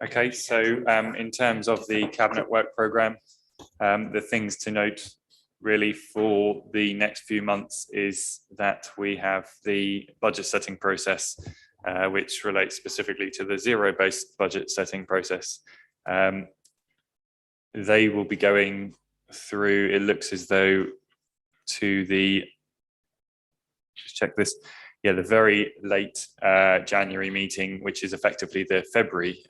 Okay, so in terms of the Cabinet Work Programme, the things to note really for the next few months is that we have the budget setting process, which relates specifically to the zero-based budget setting process. They will be going through, it looks as though, to the, just check this, yeah, the very late January meeting, which is effectively the February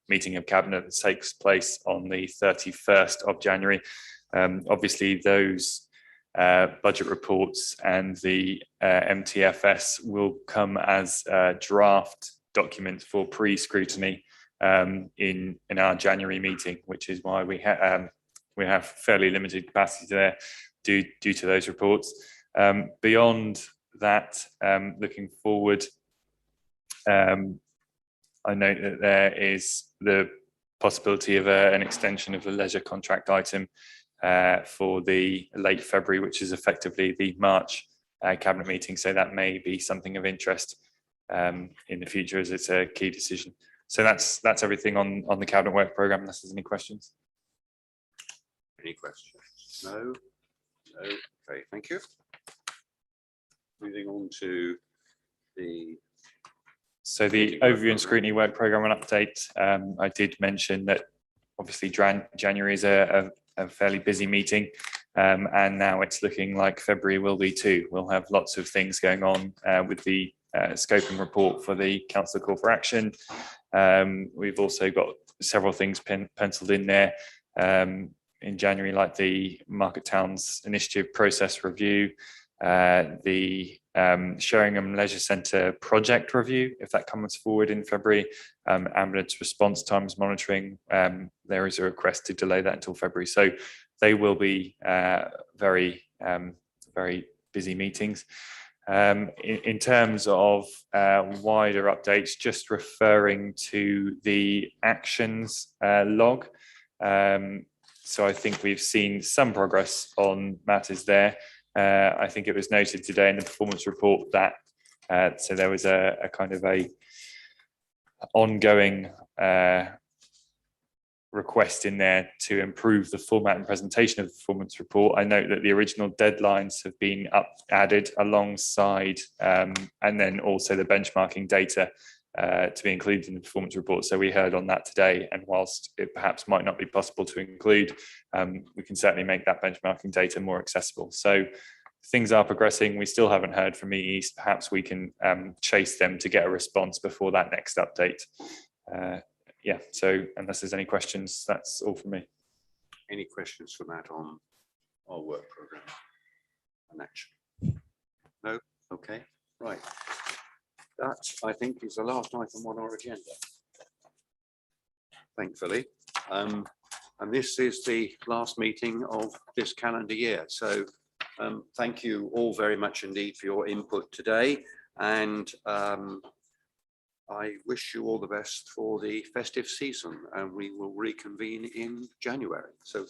meeting of Cabinet that takes place on the 31st of January. Obviously, those budget reports and the MTFS will come as draft documents for pre-scrutiny in our January meeting, which is why we have fairly limited capacity there due to those reports. Beyond that, looking forward, I note that there is the possibility of an extension of the leisure contract item for the late February, which is effectively the March Cabinet meeting. So that may be something of interest in the future, as it's a key decision. So that's everything on the Cabinet Work Programme, unless there's any questions. Any questions? No? No? Okay, thank you. Moving on to the... So the overview and scrutiny work programme and update, I did mention that obviously January is a fairly busy meeting, and now it's looking like February will be too. We'll have lots of things going on with the scoping report for the Council Call for Action. We've also got several things penciled in there in January, like the Market Towns Initiative process review, the Sheringham Leisure Centre project review, if that comes forward in February, ambulance response times monitoring, there is a request to delay that until February. So they will be very busy meetings. In terms of wider updates, just referring to the actions log. So I think we've seen some progress on matters there. I think it was noted today in the performance report that so there was a kind of a ongoing request in there to improve the format and presentation of the performance report. I note that the original deadlines have been added alongside and then also the benchmarking data to be included in the performance report. So we heard on that today, and whilst it perhaps might not be possible to include, we can certainly make that benchmarking data more accessible. So things are progressing. We still haven't heard from East. Perhaps we can chase them to get a response before that next update. Yeah, so unless there's any questions, that's all from me. Any questions for Matt on our work programme and action? No? Okay, right. That, I think, is the last item on our agenda, thankfully. And this is the last meeting of this calendar year. So thank you all very much indeed for your input today. And I wish you all the best for the festive season, and we will reconvene in January. So